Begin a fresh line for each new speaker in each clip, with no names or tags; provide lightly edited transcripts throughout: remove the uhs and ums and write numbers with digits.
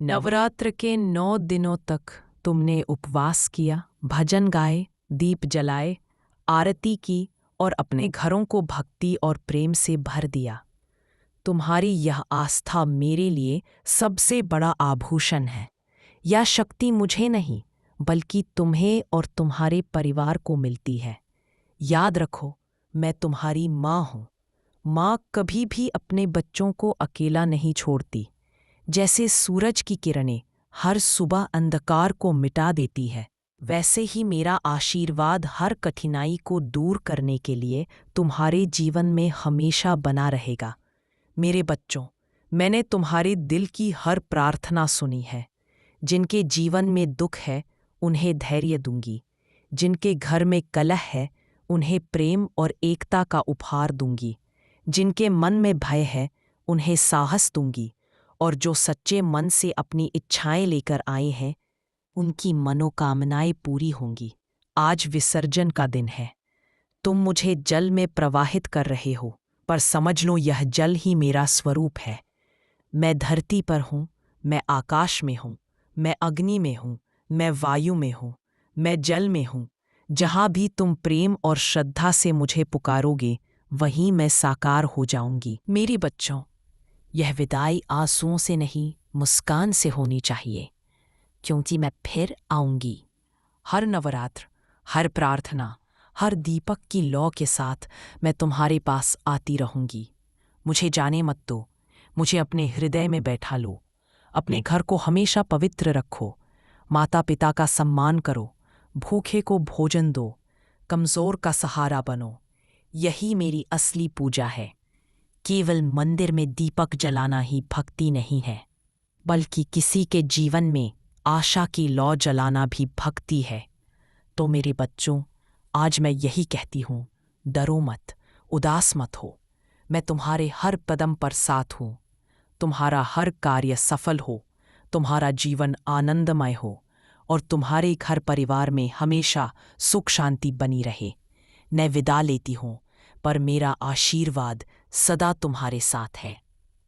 नवरात्र के 9 दिनों तक तुमने उपवास किया, भजन गाए, दीप जलाए, आरती की और अपने घरों को भक्ति और प्रेम से भर दिया। तुम्हारी यह आस्था मेरे लिए सबसे बड़ा आभूषण है। यह शक्ति मुझे नहीं, बल्कि तुम्हें और तुम्हारे परिवार को मिलती है। याद रखो, मैं तुम्हारी माँ हूँ। माँ कभी भी अपने बच्चों को अकेला नहीं छोड़ती। जैसे सूरज की किरणें हर सुबह अंधकार को मिटा देती है, वैसे ही मेरा आशीर्वाद हर कठिनाई को दूर करने के लिए तुम्हारे जीवन में हमेशा बना रहेगा। मेरे बच्चों, मैंने तुम्हारे दिल की हर प्रार्थना सुनी है। जिनके जीवन में दुख है, उन्हें धैर्य दूंगी। जिनके घर में कलह है, उन्हें प्रेम और एकता का उपहार दूंगी। जिनके मन में भय है, उन्हें साहस दूंगी। और जो सच्चे मन से अपनी इच्छाएं लेकर आए हैं, उनकी मनोकामनाएं पूरी होंगी। आज विसर्जन का दिन है। तुम मुझे जल में प्रवाहित कर रहे हो, पर समझ लो यह जल ही मेरा स्वरूप है। मैं धरती पर हूँ, मैं आकाश में हूँ, मैं अग्नि में हूँ, मैं वायु में हूँ, मैं जल में हूँ। जहाँ भी तुम प्रेम और श्रद्धा से मुझे पुकारोगे, वहीं मैं साकार हो जाऊंगी। मेरे बच्चों, यह विदाई आंसुओं से नहीं, मुस्कान से होनी चाहिए, क्योंकि मैं फिर आऊंगी। हर नवरात्र, हर प्रार्थना, हर दीपक की लौ के साथ मैं तुम्हारे पास आती रहूंगी। मुझे जाने मत दो, मुझे अपने हृदय में बैठा लो। अपने घर को हमेशा पवित्र रखो। माता पिता का सम्मान करो, भूखे को भोजन दो, कमजोर का सहारा बनो। यही मेरी असली पूजा है। केवल मंदिर में दीपक जलाना ही भक्ति नहीं है, बल्कि किसी के जीवन में आशा की लौ जलाना भी भक्ति है। तो मेरे बच्चों, आज मैं यही कहती हूँ, डरो मत, उदास मत हो। मैं तुम्हारे हर कदम पर साथ हूँ। तुम्हारा हर कार्य सफल हो, तुम्हारा जीवन आनंदमय हो और तुम्हारे घर परिवार में हमेशा सुख शांति बनी रहे। मैं विदा लेती हूँ, पर मेरा आशीर्वाद सदा तुम्हारे साथ है।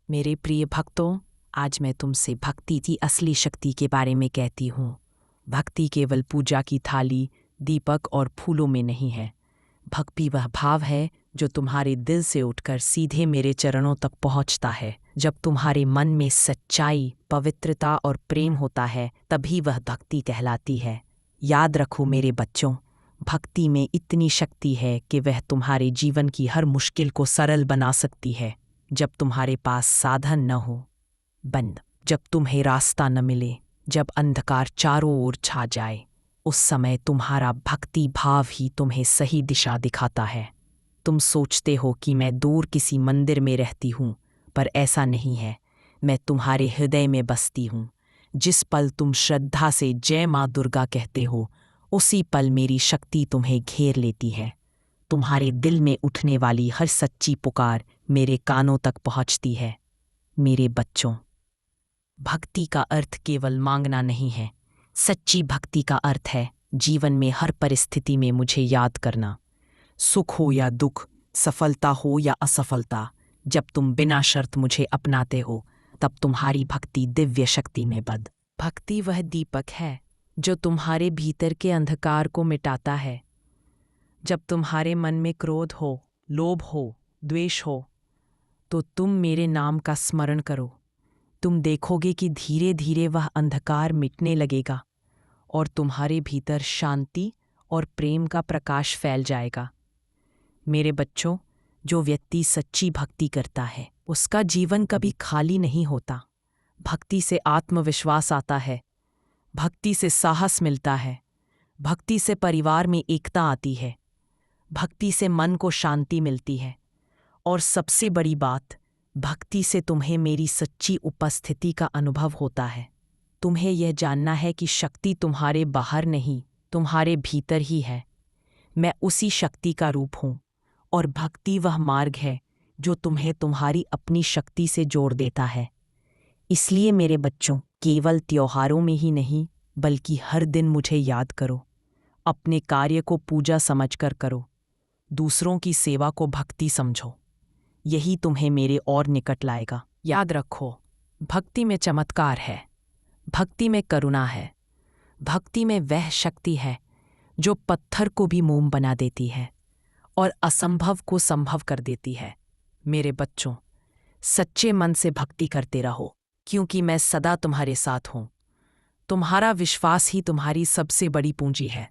मेरे प्रिय भक्तों, आज मैं तुमसे भक्ति की असली शक्ति के बारे में कहती हूँ। भक्ति केवल पूजा की थाली, दीपक और फूलों में नहीं है। भक्ति वह भाव है जो तुम्हारे दिल से उठकर सीधे मेरे चरणों तक पहुँचता है। जब तुम्हारे मन में सच्चाई, पवित्रता और प्रेम होता है, तभी वह भक्ति कहलाती है। याद रखो मेरे बच्चों, भक्ति में इतनी शक्ति है कि वह तुम्हारे जीवन की हर मुश्किल को सरल बना सकती है। जब तुम्हारे पास साधन न हो, जब तुम्हें रास्ता न मिले, जब अंधकार चारों ओर छा जाए, उस समय तुम्हारा भक्ति भाव ही तुम्हें सही दिशा दिखाता है। तुम सोचते हो कि मैं दूर किसी मंदिर में रहती हूँ, पर ऐसा नहीं है। मैं तुम्हारे हृदय में बसती हूँ। जिस पल तुम श्रद्धा से जय माँ दुर्गा कहते हो, उसी पल मेरी शक्ति तुम्हें घेर लेती है। तुम्हारे दिल में उठने वाली हर सच्ची पुकार मेरे कानों तक पहुँचती है। मेरे बच्चों, भक्ति का अर्थ केवल मांगना नहीं है। सच्ची भक्ति का अर्थ है जीवन में हर परिस्थिति में मुझे याद करना। सुख हो या दुख, सफलता हो या असफलता, जब तुम बिना शर्त मुझे अपनाते हो, तब तुम्हारी भक्ति दिव्य शक्ति में बद। भक्ति वह दीपक है जो तुम्हारे भीतर के अंधकार को मिटाता है। जब तुम्हारे मन में क्रोध हो, लोभ हो, द्वेष हो, तो तुम मेरे नाम का स्मरण करो। तुम देखोगे कि धीरे धीरे वह अंधकार मिटने लगेगा और तुम्हारे भीतर शांति और प्रेम का प्रकाश फैल जाएगा। मेरे बच्चों, जो व्यक्ति सच्ची भक्ति करता है, उसका जीवन कभी खाली नहीं होता। भक्ति से आत्मविश्वास आता है, भक्ति से साहस मिलता है, भक्ति से परिवार में एकता आती है, भक्ति से मन को शांति मिलती है, और सबसे बड़ी बात, भक्ति से तुम्हें मेरी सच्ची उपस्थिति का अनुभव होता है। तुम्हें यह जानना है कि शक्ति तुम्हारे बाहर नहीं, तुम्हारे भीतर ही है। मैं उसी शक्ति का रूप हूँ, और भक्ति वह मार्ग है जो तुम्हें तुम्हारी अपनी शक्ति से जोड़ देता है। इसलिए मेरे बच्चों, केवल त्योहारों में ही नहीं, बल्कि हर दिन मुझे याद करो। अपने कार्य को पूजा समझकर करो, दूसरों की सेवा को भक्ति समझो। यही तुम्हें मेरे और निकट लाएगा। याद रखो, भक्ति में चमत्कार है। भक्ति में करुणा है। भक्ति में वह शक्ति है जो पत्थर को भी मोम बना देती है और असंभव को संभव कर देती है। मेरे बच्चों, सच्चे मन से भक्ति करते रहो, क्योंकि मैं सदा तुम्हारे साथ हूँ। तुम्हारा विश्वास ही तुम्हारी सबसे बड़ी पूंजी है।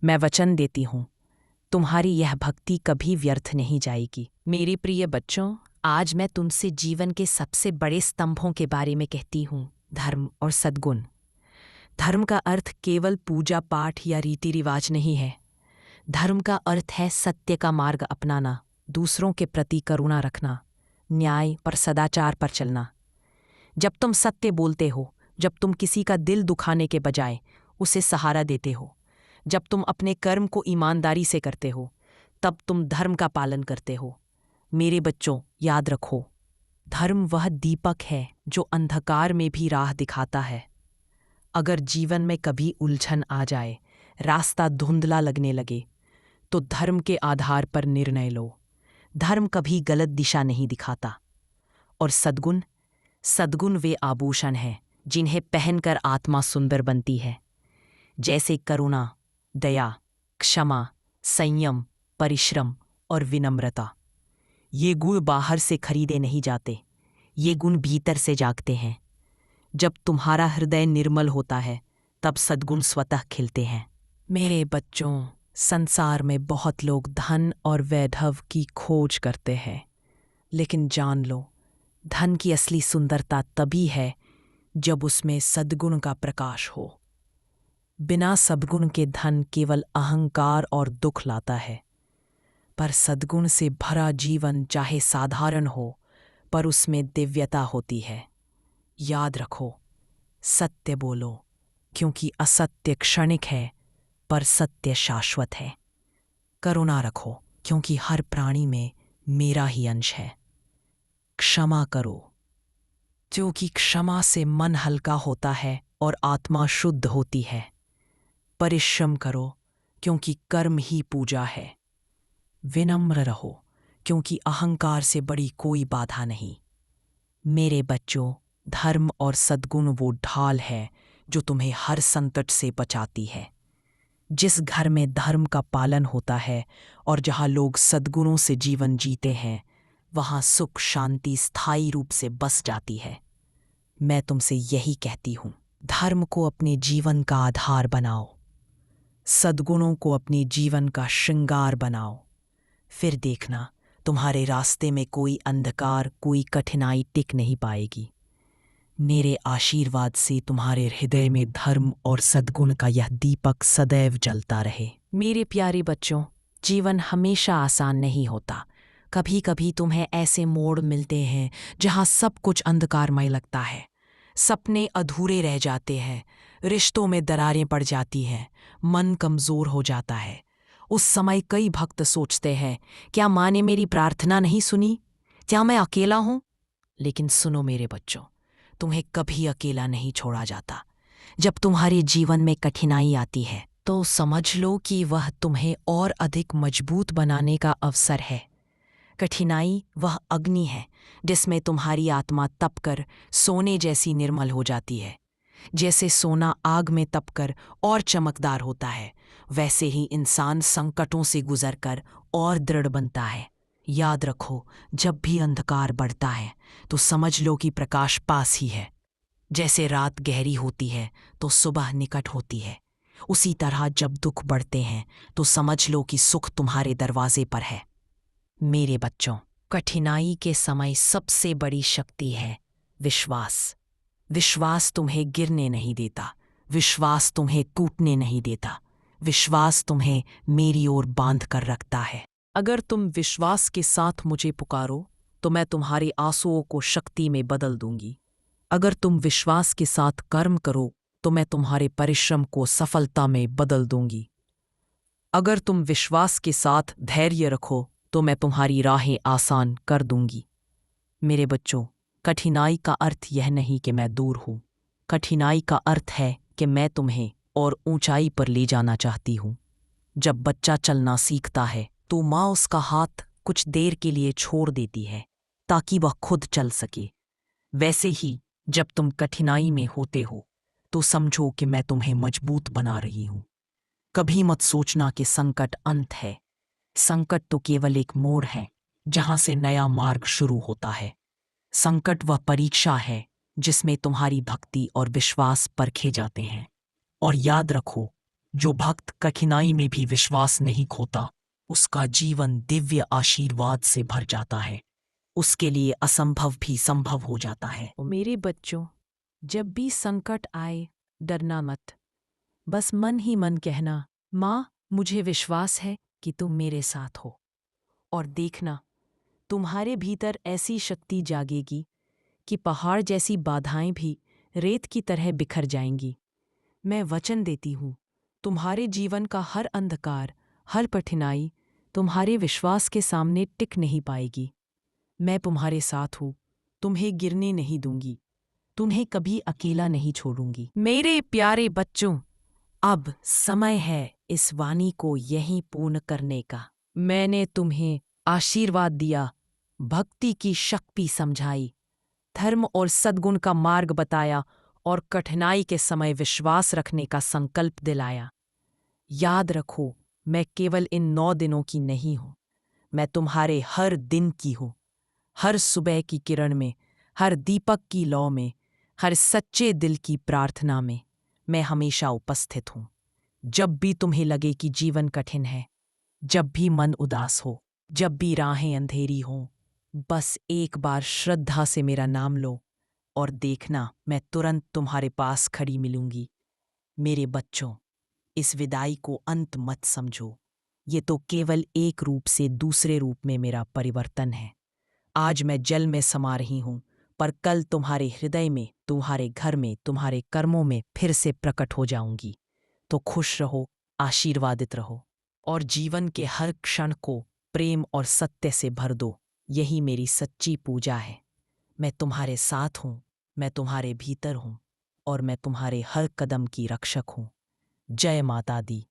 मैं वचन देती हूँ, तुम्हारी यह भक्ति कभी व्यर्थ नहीं जाएगी। मेरे प्रिय बच्चों, आज मैं तुमसे जीवन के सबसे बड़े स्तंभों के बारे में कहती हूँ, धर्म और सद्गुण। धर्म का अर्थ केवल पूजा पाठ या रीति रिवाज नहीं है। धर्म का अर्थ है सत्य का मार्ग अपनाना, दूसरों के प्रति करुणा रखना, न्याय पर सदाचार पर चलना। जब तुम सत्य बोलते हो, जब तुम किसी का दिल दुखाने के बजाय उसे सहारा देते हो, जब तुम अपने कर्म को ईमानदारी से करते हो, तब तुम धर्म का पालन करते हो। मेरे बच्चों, याद रखो, धर्म वह दीपक है जो अंधकार में भी राह दिखाता है। अगर जीवन में कभी उलझन आ जाए, रास्ता धुंधला लगने लगे, तो धर्म के आधार पर निर्णय लो। धर्म कभी गलत दिशा नहीं दिखाता। और सद्गुण, सद्गुण वे आभूषण हैं जिन्हें पहनकर आत्मा सुंदर बनती है, जैसे करुणा, दया, क्षमा, संयम, परिश्रम और विनम्रता। ये गुण बाहर से खरीदे नहीं जाते, ये गुण भीतर से जागते हैं। जब तुम्हारा हृदय निर्मल होता है, तब सद्गुण स्वतः खिलते हैं। मेरे बच्चों, संसार में बहुत लोग धन और वैभव की खोज करते हैं, लेकिन जान लो, धन की असली सुंदरता तभी है जब उसमें सद्गुण का प्रकाश हो। बिना सद्गुण के धन केवल अहंकार और दुख लाता है, पर सद्गुण से भरा जीवन चाहे साधारण हो, पर उसमें दिव्यता होती है। याद रखो, सत्य बोलो, क्योंकि असत्य क्षणिक है, पर सत्य शाश्वत है। करुणा रखो, क्योंकि हर प्राणी में मेरा ही अंश है। क्षमा करो, क्योंकि क्षमा से मन हल्का होता है और आत्मा शुद्ध होती है। परिश्रम करो, क्योंकि कर्म ही पूजा है। विनम्र रहो, क्योंकि अहंकार से बड़ी कोई बाधा नहीं। मेरे बच्चों, धर्म और सद्गुण वो ढाल है जो तुम्हें हर संकट से बचाती है। जिस घर में धर्म का पालन होता है और जहाँ लोग सद्गुणों से जीवन जीते हैं, वहाँ सुख शांति स्थायी रूप से बस जाती है। मैं तुमसे यही कहती हूँ, धर्म को अपने जीवन का आधार बनाओ, सद्गुणों को अपने जीवन का श्रृंगार बनाओ। फिर देखना, तुम्हारे रास्ते में कोई अंधकार, कोई कठिनाई टिक नहीं पाएगी। मेरे आशीर्वाद से तुम्हारे हृदय में धर्म और सद्गुण का यह दीपक सदैव जलता रहे। मेरे प्यारे बच्चों, जीवन हमेशा आसान नहीं होता। कभी कभी तुम्हें ऐसे मोड़ मिलते हैं जहाँ सब कुछ अंधकारमय लगता है, सपने अधूरे रह जाते हैं, रिश्तों में दरारें पड़ जाती हैं, मन कमज़ोर हो जाता है। उस समय कई भक्त सोचते हैं, क्या माँ ने मेरी प्रार्थना नहीं सुनी? क्या मैं अकेला हूँ? लेकिन सुनो मेरे बच्चों, तुम्हें कभी अकेला नहीं छोड़ा जाता। जब तुम्हारे जीवन में कठिनाई आती है, तो समझ लो कि वह तुम्हें और अधिक मजबूत बनाने का अवसर है। कठिनाई वह अग्नि है जिसमें तुम्हारी आत्मा तपकर सोने जैसी निर्मल हो जाती है। जैसे सोना आग में तपकर और चमकदार होता है, वैसे ही इंसान संकटों से गुजरकर और दृढ़ बनता है। याद रखो, जब भी अंधकार बढ़ता है तो समझ लो कि प्रकाश पास ही है। जैसे रात गहरी होती है तो सुबह निकट होती है, उसी तरह जब दुख बढ़ते हैं तो समझ लो कि सुख तुम्हारे दरवाजे पर है। मेरे बच्चों, कठिनाई के समय सबसे बड़ी शक्ति है विश्वास। विश्वास तुम्हें गिरने नहीं देता, विश्वास तुम्हें टूटने नहीं देता, विश्वास तुम्हें मेरी ओर बांध कर रखता है। अगर तुम विश्वास के साथ मुझे पुकारो तो मैं तुम्हारे आंसुओं को शक्ति में बदल दूंगी। अगर तुम विश्वास के साथ कर्म करो तो मैं तुम्हारे परिश्रम को सफलता में बदल दूंगी। अगर तुम विश्वास के साथ धैर्य रखो तो मैं तुम्हारी राहें आसान कर दूंगी। मेरे बच्चों, कठिनाई का अर्थ यह नहीं कि मैं दूर हूँ। कठिनाई का अर्थ है कि मैं तुम्हें और ऊंचाई पर ले जाना चाहती हूँ। जब बच्चा चलना सीखता है तो माँ उसका हाथ कुछ देर के लिए छोड़ देती है ताकि वह खुद चल सके। वैसे ही जब तुम कठिनाई में होते हो तो समझो कि मैं तुम्हें मजबूत बना रही हूं। कभी मत सोचना कि संकट अंत है। संकट तो केवल एक मोड़ है जहां से नया मार्ग शुरू होता है। संकट वह परीक्षा है जिसमें तुम्हारी भक्ति और विश्वास परखे जाते हैं। और याद रखो, जो भक्त कठिनाई में भी विश्वास नहीं खोता, उसका जीवन दिव्य आशीर्वाद से भर जाता है। उसके लिए असंभव भी संभव हो जाता है। मेरे बच्चों, जब भी संकट आए, डरना मत। बस मन ही मन कहना, माँ, मुझे विश्वास है कि तुम मेरे साथ हो। और देखना, तुम्हारे भीतर ऐसी शक्ति जागेगी कि पहाड़ जैसी बाधाएं भी रेत की तरह बिखर जाएंगी। मैं वचन देती हूँ, तुम्हारे जीवन का हर अंधकार, हर कठिनाई तुम्हारे विश्वास के सामने टिक नहीं पाएगी। मैं तुम्हारे साथ हूँ, तुम्हें गिरने नहीं दूंगी, तुम्हें कभी अकेला नहीं छोड़ूंगी। मेरे प्यारे बच्चों, अब समय है इस वाणी को यहीं पूर्ण करने का। मैंने तुम्हें आशीर्वाद दिया, भक्ति की शक्ति समझाई, धर्म और सद्गुण का मार्ग बताया और कठिनाई के समय विश्वास रखने का संकल्प दिलाया। याद रखो, मैं केवल इन 9 दिनों की नहीं हूं, मैं तुम्हारे हर दिन की हूं। हर सुबह की किरण में, हर दीपक की लौ में, हर सच्चे दिल की प्रार्थना में मैं हमेशा उपस्थित हूं। जब भी तुम्हें लगे कि जीवन कठिन है, जब भी मन उदास हो, जब भी राहें अंधेरी हों, बस एक बार श्रद्धा से मेरा नाम लो और देखना, मैं तुरंत तुम्हारे पास खड़ी मिलूंगी। मेरे बच्चों, इस विदाई को अंत मत समझो। ये तो केवल एक रूप से दूसरे रूप में मेरा परिवर्तन है। आज मैं जल में समा रही हूं, पर कल तुम्हारे हृदय में, तुम्हारे घर में, तुम्हारे कर्मों में फिर से प्रकट हो जाऊंगी। तो खुश रहो, आशीर्वादित रहो और जीवन के हर क्षण को प्रेम और सत्य से भर दो। यही मेरी सच्ची पूजा है। मैं तुम्हारे साथ हूं, मैं तुम्हारे भीतर हूं और मैं तुम्हारे हर कदम की रक्षक हूं। जय माता दी।